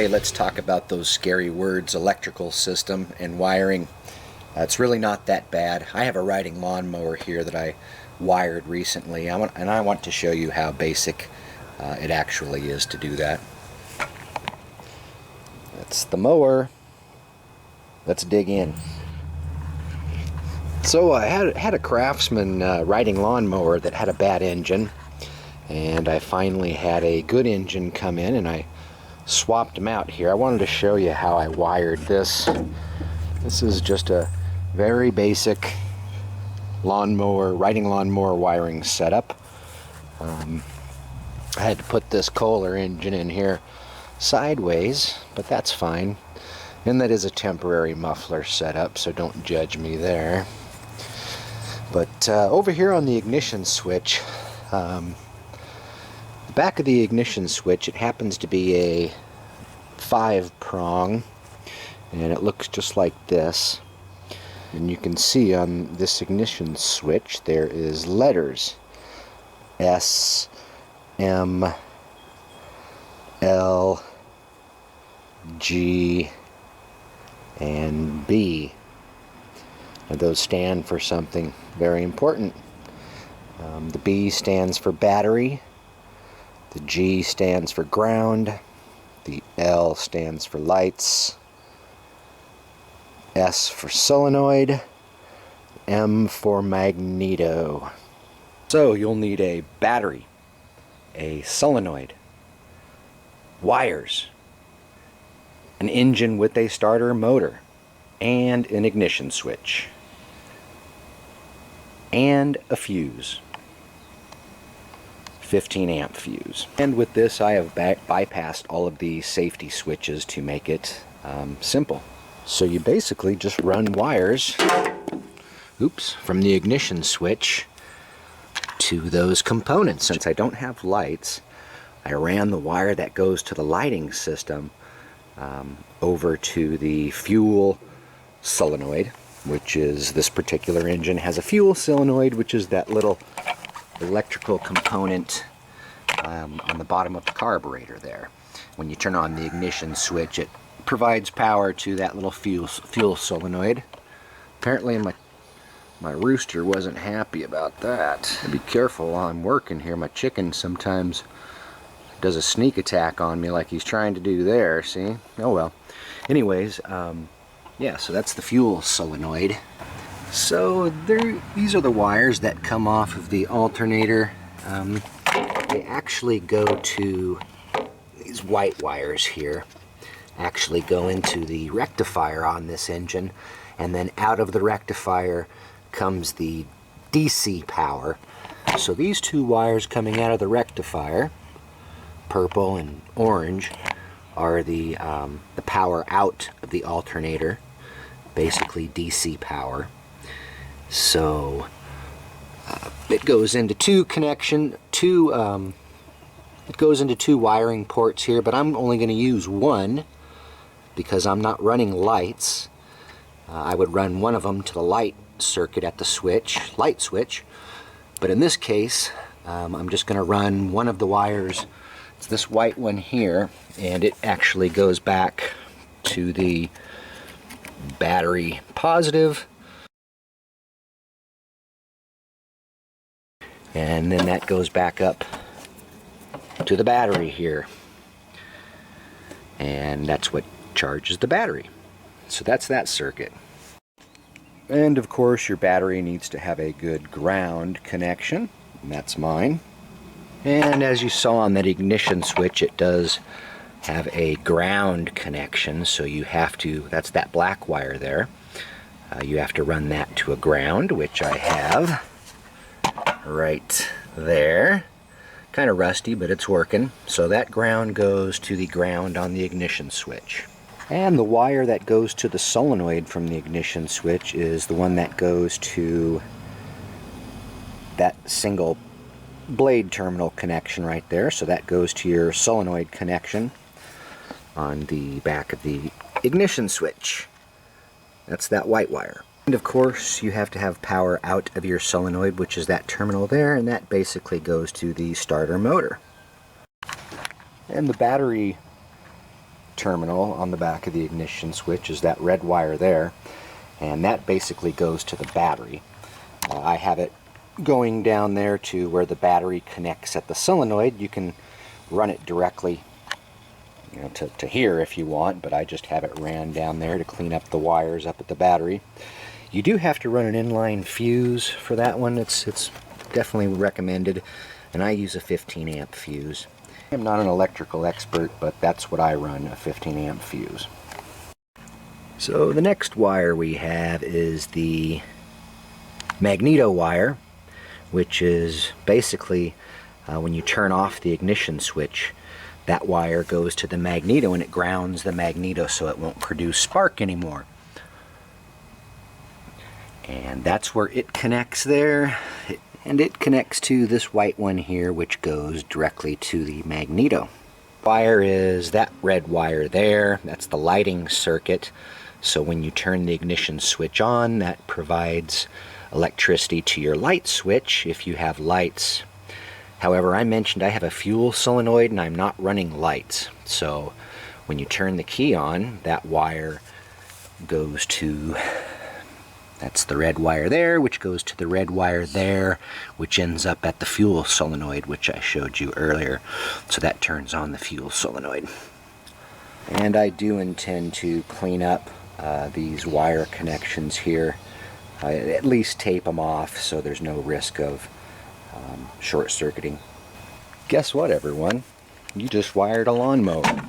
Today let's talk about those scary words, electrical system and wiring. It's really not that bad. I have a riding lawnmower here that I wired recently, and I want to show you how basic it actually is to do that. That's the mower. Let's dig in. So I had a Craftsman riding lawnmower that had a bad engine, and I finally had a good engine come in, and I swapped them out here. I wanted to show you how I wired this. This is just a very basic lawnmower, riding lawnmower wiring setup. I had to put this Kohler engine in here sideways, but that's fine. And that is a temporary muffler setup, so don't judge me there. But over here on the ignition switch, the back of the ignition switch, it happens to be a 5-prong, and it looks just like this. And you can see on this ignition switch there is letters S, M, L, G, and B. Now those stand for something very important. The B stands for battery, the G stands for ground, the L stands for lights, S for solenoid, M for magneto. So you'll need a battery, a solenoid, wires, an engine with a starter motor, and an ignition switch, and a fuse, 15 amp fuse. And with this I have bypassed all of the safety switches to make it simple. So you basically just run wires, from the ignition switch to those components. Since I don't have lights, I ran the wire that goes to the lighting system over to the fuel solenoid, which is this particular engine has a fuel solenoid, which is that little electrical component on the bottom of the carburetor there. When you turn on the ignition switch, it provides power to that little fuel solenoid. Apparently my rooster wasn't happy about that. Be careful while I'm working here. My chicken sometimes does a sneak attack on me like he's trying to do there, see? Oh well. Anyways, yeah, so that's the fuel solenoid. So these are the wires that come off of the alternator. They actually go to, these white wires here actually go into the rectifier on this engine, and then out of the rectifier comes the DC power. So these two wires coming out of the rectifier, purple and orange, are the power out of the alternator, basically DC power. So it goes into two wiring ports here, but I'm only going to use one because I'm not running lights. I would run one of them to the light circuit at the light switch, but in this case I'm just going to run one of the wires. It's this white one here, and it actually goes back to the battery positive, and then that goes back up to the battery here, and that's what charges the battery. So that's that circuit. And of course your battery needs to have a good ground connection, and that's mine. And as you saw on that ignition switch, it does have a ground connection, so you have to, that's that black wire there, you have to run that to a ground, which I have right there. Kind of rusty, but it's working. So that ground goes to the ground on the ignition switch. And the wire that goes to the solenoid from the ignition switch is the one that goes to that single blade terminal connection right there. So that goes to your solenoid connection on the back of the ignition switch. That's that white wire. And of course you have to have power out of your solenoid, which is that terminal there, and that basically goes to the starter motor. And the battery terminal on the back of the ignition switch is that red wire there, and that basically goes to the battery. I have it going down there to where the battery connects at the solenoid. You can run it directly, you know, to here if you want, but I just have it ran down there to clean up the wires up at the battery. You do have to run an inline fuse for that one. It's definitely recommended, and I use a 15 amp fuse. I'm not an electrical expert, but that's what I run, a 15 amp fuse. So the next wire we have is the magneto wire, which is basically when you turn off the ignition switch, that wire goes to the magneto and it grounds the magneto so it won't produce spark anymore. And that's where it connects there, and it connects to this white one here, which goes directly to the magneto. Wire is that red wire there. That's the lighting circuit. So when you turn the ignition switch on, that provides electricity to your light switch if you have lights. However, I mentioned I have a fuel solenoid and I'm not running lights. So when you turn the key on, that wire goes to, that's the red wire there, which goes to the red wire there, which ends up at the fuel solenoid, which I showed you earlier. So that turns on the fuel solenoid. And I do intend to clean up these wire connections here. At least tape them off so there's no risk of short-circuiting. Guess what, everyone? You just wired a lawnmower.